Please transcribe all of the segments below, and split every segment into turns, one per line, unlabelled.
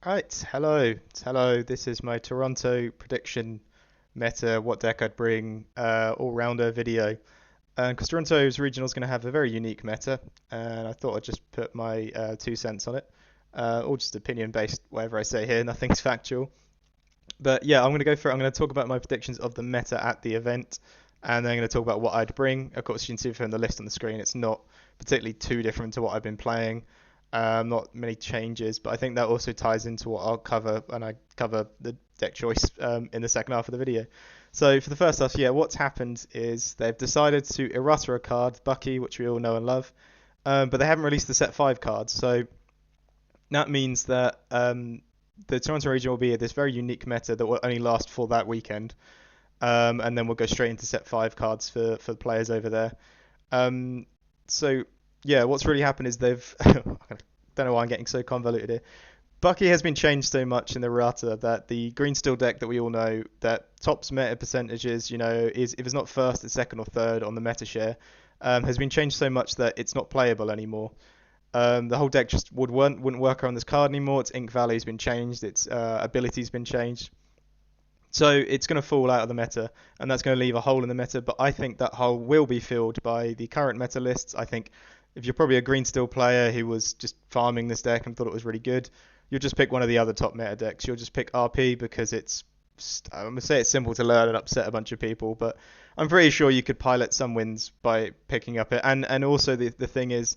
Right, hello. This is my Toronto prediction meta, what deck I'd bring, all-rounder video. Because Toronto's regional is going to have a very unique meta, and I thought I'd just put my 2 cents on it. All just opinion-based, whatever I say here, nothing's factual. But yeah, I'm going to go for it. I'm going to talk about my predictions of the meta at the event, and then I'm going to talk about what I'd bring. Of course, you can see from the list on the screen, it's not particularly too different to what I've been playing. Not many changes, but I think that also ties into what I'll cover when I cover the deck choice in the second half of the video. So for the first half, yeah, what's happened is they've decided to errata a card, Bucky, which we all know and love, but they haven't released the set 5 cards. So that means that the Toronto region will be this very unique meta that will only last for that weekend, and then we'll go straight into set 5 cards for the players over there. Um, so yeah, what's really happened is they've I don't know why I'm getting so convoluted here. Bucky has been changed so much in the errata that the green steel deck that we all know that tops meta percentages, is if it's not first, it's second or third on the meta share, has been changed so much that it's not playable anymore. The whole deck just wouldn't work around this card anymore. Its ink value's been changed. Its ability's been changed. So it's going to fall out of the meta, and that's going to leave a hole in the meta. But I think that hole will be filled by the current meta lists. I think if you're probably a green steel player who was just farming this deck and thought it was really good, you'll just pick one of the other top meta decks. You'll just pick RP because I'm gonna say it's simple to learn and upset a bunch of people, but I'm pretty sure you could pilot some wins by picking up it. And also the thing is,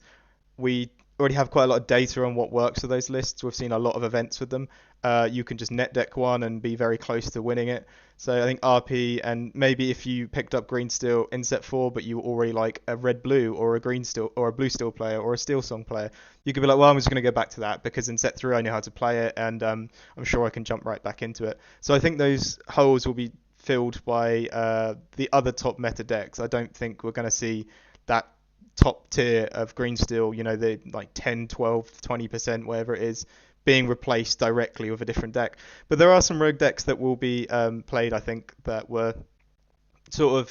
we already have quite a lot of data on what works for those lists. We've seen a lot of events with them. You can just net deck one and be very close to winning it. So I think RP, and maybe if you picked up green steel in set 4, but you already like a red blue or a green steel or a blue steel player or a steel song player, you could be like, well, I'm just going to go back to that because in set 3 I know how to play it, and I'm sure I can jump right back into it. So I think those holes will be filled by the other top meta decks. I don't think we're going to see that top tier of green steel, the like 10, 12, 20%, whatever it is, being replaced directly with a different deck. But there are some rogue decks that will be played, I think, that were sort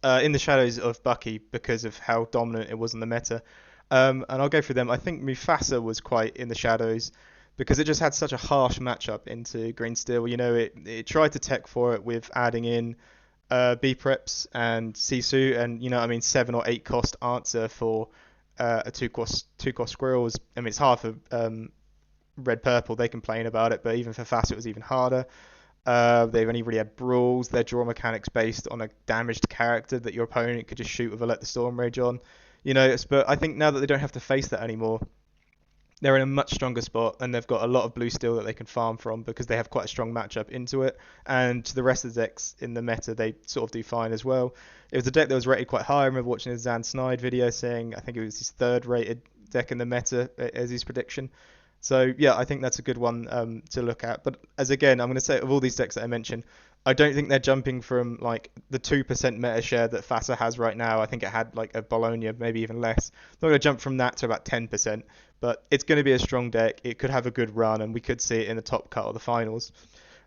of in the shadows of Bucky because of how dominant it was in the meta. And I'll go through them. I think Mufasa was quite in the shadows because it just had such a harsh matchup into Green Steel. It tried to tech for it with adding in B preps and Sisu, and 7 or 8 cost answer for a two cost squirrels. I mean, it's hard for red purple. They complain about it, but even for fast, it was even harder. They've only really had brawls. Their draw mechanics based on a damaged character that your opponent could just shoot with a let the storm rage on. But I think now that they don't have to face that anymore, they're in a much stronger spot, and they've got a lot of blue steel that they can farm from because they have quite a strong matchup into it. And to the rest of the decks in the meta, they sort of do fine as well. It was a deck that was rated quite high. I remember watching a Zan Snide video saying I think it was his third rated deck in the meta as his prediction. So yeah, I think that's a good one to look at. But as again, I'm going to say of all these decks that I mentioned, I don't think they're jumping from like the 2% meta share that FASA has right now. I think it had like a Bologna, maybe even less. They're going to jump from that to about 10%. But it's going to be a strong deck. It could have a good run, and we could see it in the top cut or the finals.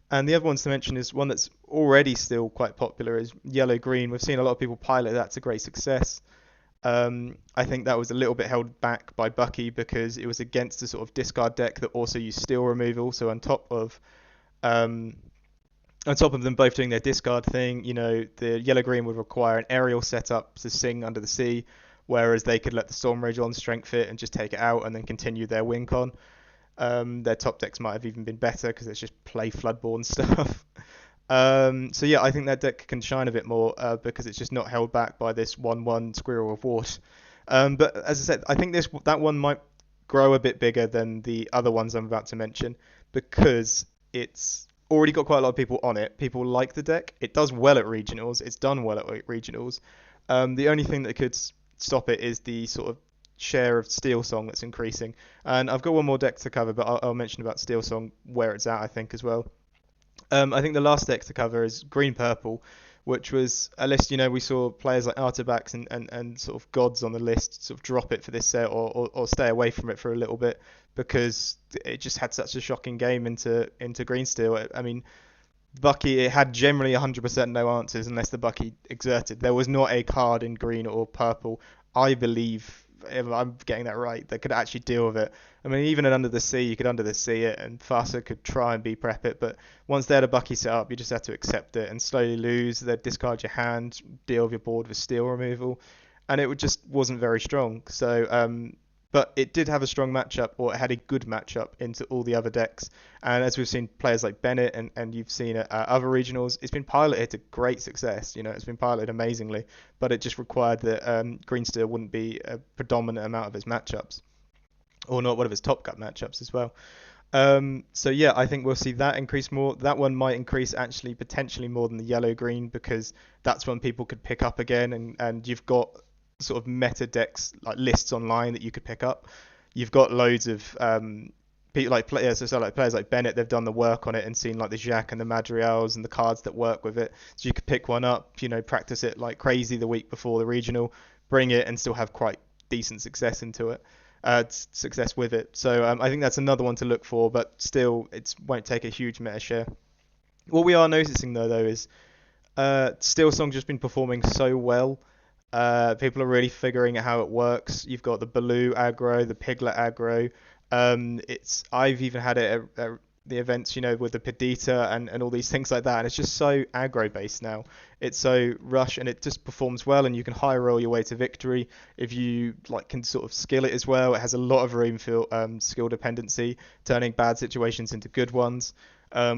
And the other ones to mention is one that's already still quite popular is yellow green. We've seen a lot of people pilot that to great success. I think that was a little bit held back by Bucky because it was against a sort of discard deck that also used steel removal. So um, on top of them both doing their discard thing, the yellow green would require an aerial setup to sing under the sea, whereas they could let the storm rage on strength it and just take it out and then continue their win con. Their top decks might have even been better because it's just play Floodborn stuff. So yeah, I think that deck can shine a bit more because it's just not held back by this 1/1 Squirrel of Wart. But as I said, I think that one might grow a bit bigger than the other ones I'm about to mention because it's already got quite a lot of people on it. People like the deck. It does well at regionals. It's done well at regionals. The only thing that could stop it is the sort of share of Steel Song that's increasing. And I've got one more deck to cover, but I'll mention about Steel Song where it's at, I think, as well. I think the last deck to cover is Green Purple, which was a list, we saw players like Artabax and sort of gods on the list sort of drop it for this set or stay away from it for a little bit because it just had such a shocking game into Green Steel. I mean, Bucky, it had generally 100% no answers unless the Bucky exerted. There was not a card in green or purple, I believe, if I'm getting that right, that could actually deal with it. I mean, even in Under the Sea, you could Under the Sea it, and Thassa could try and be prep it, but once they had a Bucky set up, you just had to accept it and slowly lose. They'd discard your hand, deal with your board with steel removal, and it just wasn't very strong. So, but it did have a strong matchup, or it had a good matchup into all the other decks. And as we've seen players like Bennett and you've seen it at other regionals, it's been piloted to great success. It's been piloted amazingly, but it just required that Green Steel wouldn't be a predominant amount of his matchups, or not one of his top cut matchups as well. So yeah, I think we'll see that increase more. That one might increase actually potentially more than the yellow green, because that's when people could pick up again, and you've got sort of meta decks like lists online that you could pick up. You've got loads of people like players, so like players like Bennett, they've done the work on it and seen like the Jacques and the Madrials and the cards that work with it. So you could pick one up, practice it like crazy the week before the regional, bring it and still have quite decent success into it. Success with it. So I think that's another one to look for, but still it won't take a huge meta share. What we are noticing though is Steel Song's just been performing so well. People are really figuring out how it works. You've got the Baloo aggro, the Piglet aggro. I've even had it at the events, with the Perdita and all these things like that. And it's just so aggro based now. It's so rush, and it just performs well. And you can high roll your way to victory if you can sort of skill it as well. It has a lot of room for skill dependency, turning bad situations into good ones.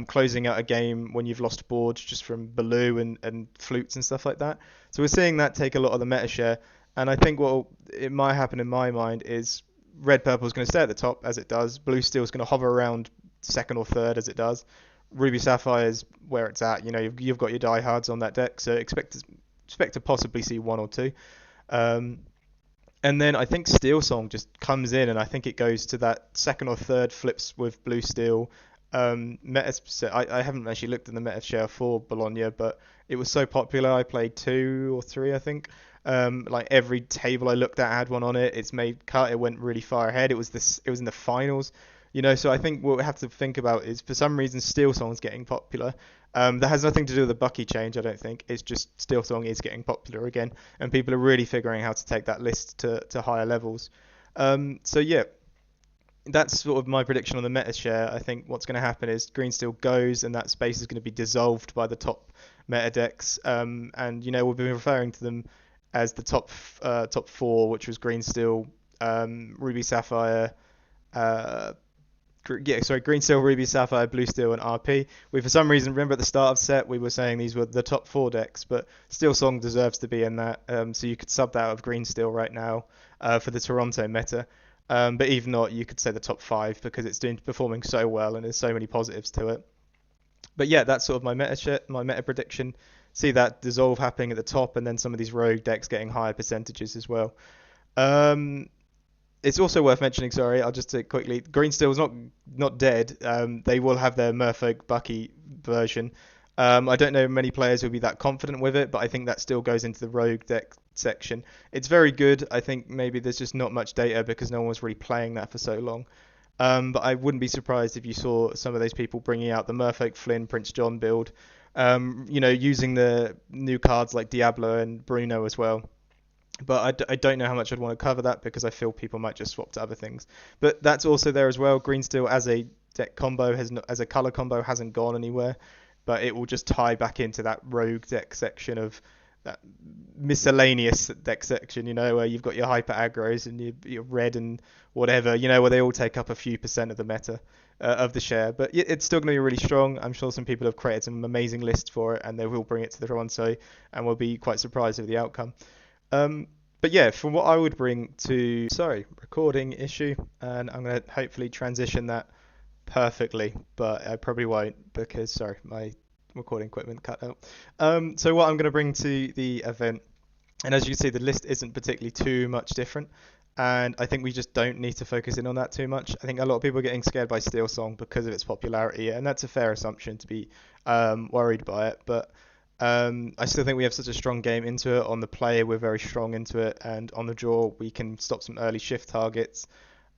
Closing out a game when you've lost boards just from Baloo and flutes and stuff like that. So we're seeing that take a lot of the meta share, and I think what it might happen in my mind is red purple is going to stay at the top as it does. Blue steel is going to hover around second or third as it does. Ruby sapphire is where it's at. You've got your diehards on that deck, so expect to possibly see one or two. And then I think Steel Song just comes in, and I think it goes to that second or third flips with Blue Steel. I haven't actually looked at the meta share for Bologna, but it was so popular. I played 2 or 3, I think. Like every table I looked at had one on it. It's made cut. It went really far ahead. It was in the finals. So I think what we have to think about is, for some reason, Steel Song's getting popular. That has nothing to do with the Bucky change, I don't think. It's just Steel Song is getting popular again, and people are really figuring how to take that list to higher levels. So yeah, that's sort of my prediction on the meta share. I think what's going to happen is Green Steel goes, and that space is going to be dissolved by the top meta decks. And we'll be referring to them as the top 4, which was Green Steel, Ruby Sapphire, Green Steel, Ruby Sapphire, Blue Steel, and RP. We, for some reason, remember at the start of set we were saying these were the top 4 decks, but Steel Song deserves to be in that. So you could sub that out of Green Steel right now for the Toronto meta. But even not, you could say the top 5, because it's performing so well and there's so many positives to it. But yeah, that's sort of my meta prediction. See that dissolve happening at the top, and then some of these rogue decks getting higher percentages as well. It's also worth mentioning, sorry, I'll just say quickly, Green Steel's not dead. They will have their Merfolk Bucky version. I don't know many players who'll be that confident with it, but I think that still goes into the rogue deck section. It's very good. I think maybe there's just not much data because no one was really playing that for so long. But I wouldn't be surprised if you saw some of those people bringing out the Merfolk Flynn Prince John build, using the new cards like Diablo and Bruno as well. But I don't know how much I'd want to cover that, because I feel people might just swap to other things. But that's also there as well. Green Steel as a deck combo as a color combo hasn't gone anywhere, but it will just tie back into that rogue deck section of that miscellaneous deck section, where you've got your hyper aggros and your red and whatever, where they all take up a few percent of the meta of the share. But it's still going to be really strong. I'm sure some people have created some amazing lists for it, and they will bring it to the Toronto, and will be quite surprised with the outcome. But yeah, from what I would bring to... Sorry, recording issue, and I'm going to hopefully transition that perfectly, but I probably won't, because, sorry, my recording equipment cut out. So what I'm going to bring to the event, and as you can see, the list isn't particularly too much different, and I think we just don't need to focus in on that too much. I think a lot of people are getting scared by Steel Song because of its popularity, and that's a fair assumption to be worried by it, but I still think we have such a strong game into it. On the play, we're very strong into it, and on the draw, we can stop some early shift targets.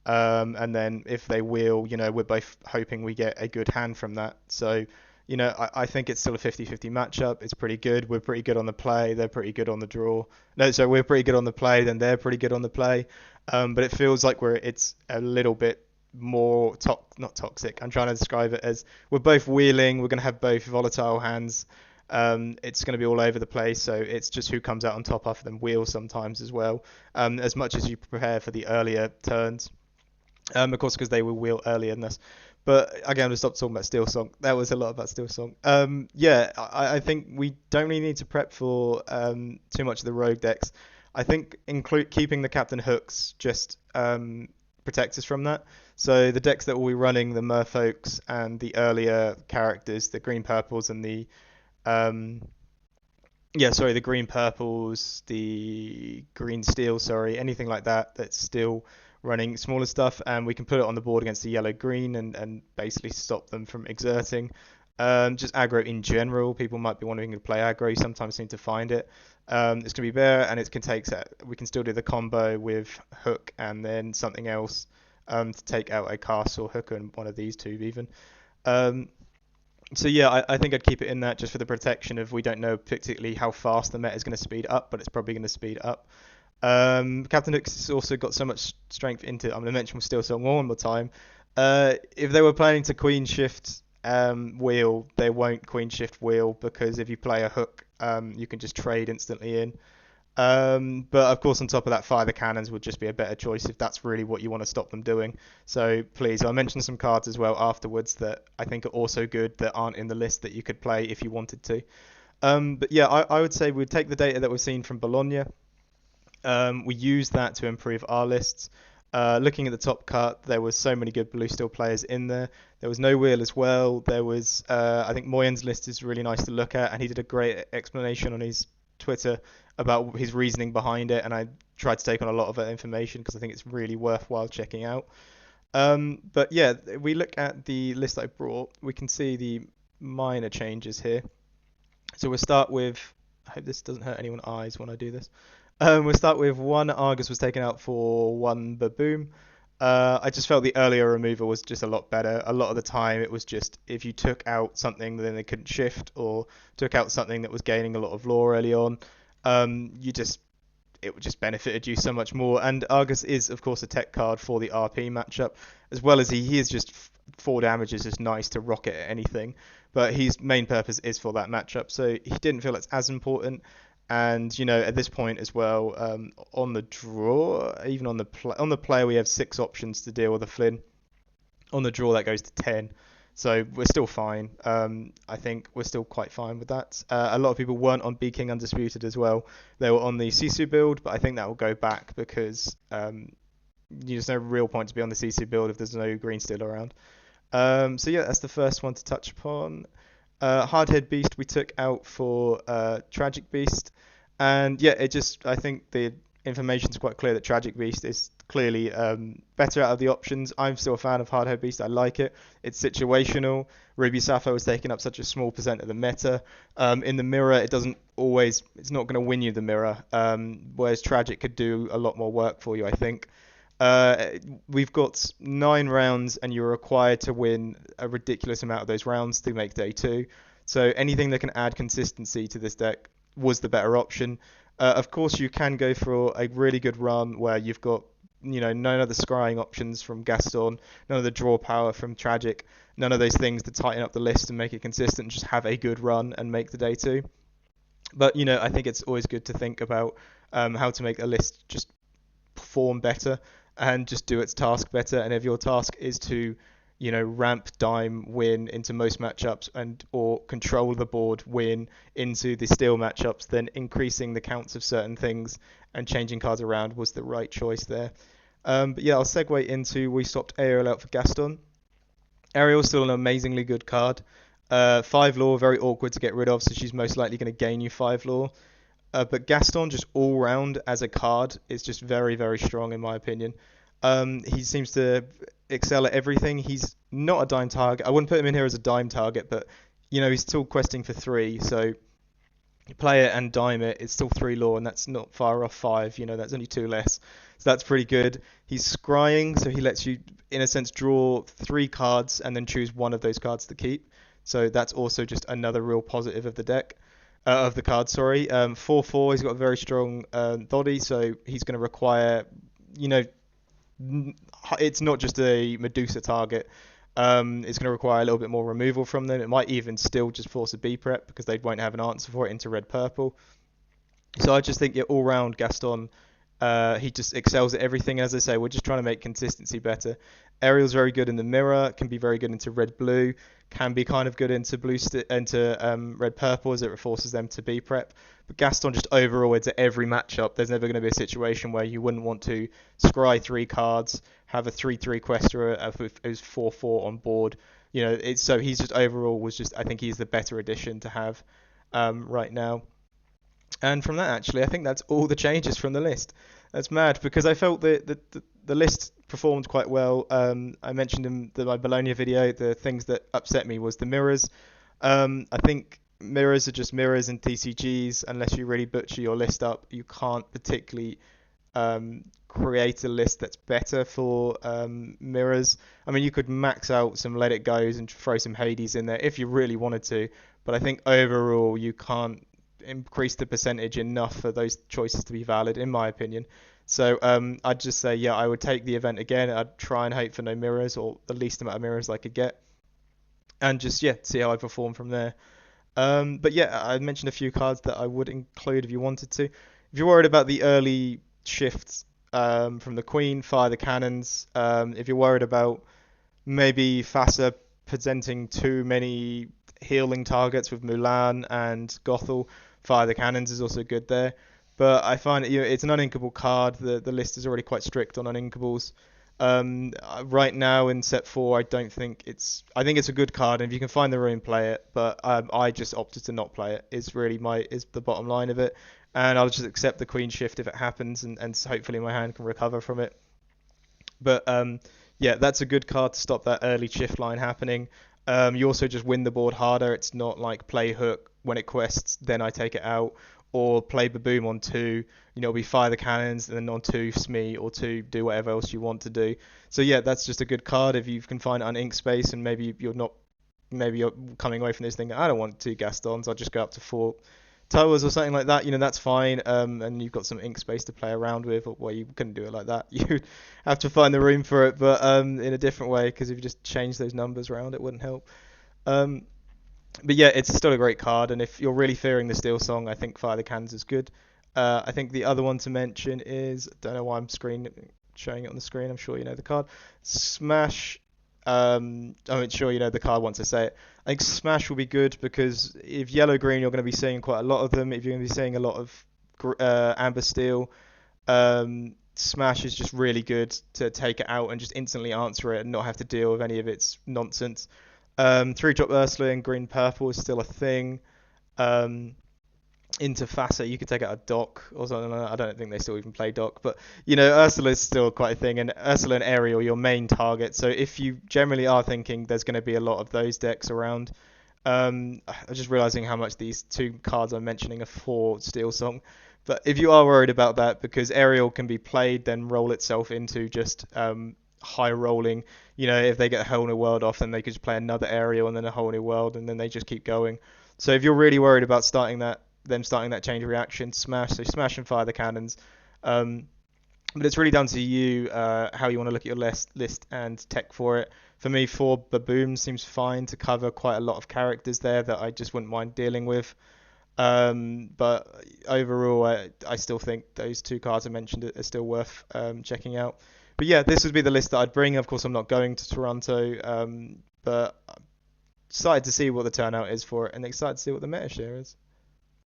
And then if they wheel, we're both hoping we get a good hand from that. So I think it's still a 50-50 matchup. It's pretty good. We're pretty good on the play. They're pretty good on the draw. No, so we're pretty good on the play, then they're pretty good on the play. But it feels like it's a little bit more not toxic. I'm trying to describe it as we're both wheeling. We're going to have both volatile hands. It's going to be all over the place. So it's just who comes out on top after them wheel sometimes as well. As much as you prepare for the earlier turns. Of course, because they will wheel earlier than us. But again, to stop talking about Steel Song. That was a lot about Steel Song. Yeah, I think we don't really need to prep for too much of the rogue decks. I think keeping the Captain Hooks just protects us from that. So the decks that will be running the Merfolks and the earlier characters, the green purples and the um, the green purples, the green steel, sorry, anything like that that's still running smaller stuff, and we can put it on the board against the yellow green and basically stop them from exerting. Just aggro in general, people might be wanting to play aggro. You sometimes seem to find it. It's going to be there, and it can take. We can still do the combo with hook and then something else to take out a castle, hook, and one of these two even. Um, so yeah, I think I'd keep it in that just for the protection of we don't know particularly how fast the meta is going to speed up, but it's probably going to speed up. Captain Hook's has also got so much strength into. I'm going to mention Steel Song one more time. If they were planning to queen shift wheel, they won't queen shift wheel because if you play a hook, you can just trade instantly in. But of course, on top of that, fire the cannons would just be a better choice if that's really what you want to stop them doing. So please, I'll mention some cards as well afterwards that I think are also good that aren't in the list that you could play if you wanted to. But yeah, I would say we'd take the data that we've seen from Bologna. We use that to improve our lists. Looking at the top cut, there was so many good blue steel players in there. There was no wheel as well. There was, I think Moyen's list is really nice to look at, and he did a great explanation on his Twitter about his reasoning behind it, and I tried to take on a lot of that information because I think it's really worthwhile checking out. But yeah, we look at the list I brought, we can see the minor changes here. So we'll start with, I hope this doesn't hurt anyone's eyes when I do this. We'll start with one Argus was taken out for one Baboom. I just felt the earlier removal was just a lot better. A lot of the time it was just if you took out something then they couldn't shift or took out something that was gaining a lot of lore early on, it just benefited you so much more. And Argus is of course a tech card for the RP matchup, as well as he is just 4 damage is just nice to rocket at anything. But his main purpose is for that matchup, so he didn't feel it's as important. And at this point as well, on the draw, even on the player, we have 6 options to deal with a Flynn. On the draw, that goes to 10, so we're still fine. I think we're still quite fine with that. A lot of people weren't on B King Undisputed as well. They were on the Sisu build, but I think that will go back because there's no real point to be on the Sisu build if there's no green still around. So yeah, that's the first one to touch upon. Hardhead Beast we took out for Tragic Beast, and yeah, I think the information's quite clear that Tragic Beast is clearly better out of the options. I'm still a fan of Hardhead Beast. I like it. It's situational. Ruby Sapphire was taking up such a small percent of the meta. In the mirror, it's not going to win you the mirror, whereas Tragic could do a lot more work for you, I think. We've got 9 rounds, and you're required to win a ridiculous amount of those rounds to make day 2. So anything that can add consistency to this deck was the better option. Of course, you can go for a really good run where you've got none of the scrying options from Gaston, none of the draw power from Tragic, none of those things to tighten up the list and make it consistent. Just have a good run and make the day 2. But I think it's always good to think about how to make a list just perform better and just do its task better. And if your task is to ramp dime win into most matchups or control the board win into the steel matchups, then increasing the counts of certain things and changing cards around was the right choice there. But yeah, I'll segue into we swapped Ariel out for Gaston. Ariel's still an amazingly good card. 5 lore, very awkward to get rid of, so she's most likely going to gain you 5 lore. But Gaston, just all round as a card, is just very, very strong in my opinion. He seems to excel at everything. He's not a dime target. I wouldn't put him in here as a dime target, but he's still questing for 3. So you play it and dime it. It's still 3 lore, and that's not far off 5. That's only 2 less. So that's pretty good. He's scrying, so he lets you, in a sense, draw 3 cards and then choose one of those cards to keep. So that's also just another real positive of the deck, of the card, sorry. 4/4, he's got a very strong body, so he's going to require, you know, it's not just a Medusa target. It's going to require a little bit more removal from them. It might even still just force a B prep because they won't have an answer for it into red purple. So I just think all round Gaston, he just excels at everything. As I say, we're just trying to make consistency better. Ariel's very good in the mirror, can be very good into red blue, can be kind of good into red purple as it forces them to be prep. But Gaston just overall into every matchup, there's never going to be a situation where you wouldn't want to scry 3 cards, have a 3/3 quester who's 4/4 on board. You know, it's so he's just overall was just I think he's the better addition to have right now. And from that, actually, I think that's all the changes from the list. That's mad because I felt that the list performed quite well. I mentioned in my Bologna video, the things that upset me was the mirrors. I think mirrors are just mirrors and TCGs. Unless you really butcher your list up, you can't particularly create a list that's better for mirrors. I mean, you could max out some Let It Goes and throw some Hades in there if you really wanted to, but I think overall you can't increase the percentage enough for those choices to be valid, in my opinion. So I'd just say, yeah, I would take the event again. I'd try and hope for no mirrors or the least amount of mirrors I could get, and just see how I perform from there. But yeah, I mentioned a few cards that I would include if you wanted to. If you're worried about the early shifts from the Queen, fire the cannons. If you're worried about maybe Fassa presenting too many healing targets with Mulan and Gothel, fire the cannons is also good there. But I find it's an uninkable card. The list is already quite strict on uninkables. Right now in set 4, I don't think I think it's a good card, and if you can find the room, play it. But I just opted to not play it. Is the bottom line of it, and I'll just accept the Queen shift if it happens, and hopefully my hand can recover from it. But yeah, that's a good card to stop that early shift line happening. You also just win the board harder. It's not like play hook when it quests, then I take it out, or play Baboom on 2. We fire the cannons, and then on 2 Smee, or 2 do whatever else you want to do. So yeah, that's just a good card if you can find an ink space, and maybe you're coming away from this thing. I don't want 2 Gastons. I'll just go up to 4 towers or something like that. That's fine. And you've got some ink space to play around with. Well, you couldn't do it like that. You have to find the room for it, but in a different way, because if you just change those numbers around, it wouldn't help. But yeah, it's still a great card, and if you're really fearing the Steel Song, I think Fire the Cannons is good. I think the other one to mention is, I don't know why I'm showing it on the screen, I'm sure you know the card. Smash, I'm sure you know the card once I say it. I think Smash will be good because if yellow-green, you're going to be seeing quite a lot of them. If you're going to be seeing a lot of Amber Steel, Smash is just really good to take it out and just instantly answer it and not have to deal with any of its nonsense. 3-drop Ursula in green purple is still a thing. Into Fassa, you could take out a Doc or something like that. I don't think they still even play Doc, but Ursula is still quite a thing, and Ursula and Ariel your main target. So if you generally are thinking there's going to be a lot of those decks around, I'm just realizing how much these 2 cards I'm mentioning are for Steel Song. But if you are worried about that, because Ariel can be played, then roll itself into just high rolling. If they get a whole new world off, then they could just play another Ariel and then a whole new world, and then they just keep going. So if you're really worried about starting that change reaction, smash and fire the cannons. But it's really down to you how you want to look at your list and tech for it. For me, 4 Baboom seems fine to cover quite a lot of characters there that I just wouldn't mind dealing with. But overall, I still think those 2 cards I mentioned are still worth checking out. But yeah, this would be the list that I'd bring. Of course, I'm not going to Toronto, but I'm excited to see what the turnout is for it, and excited to see what the meta share is.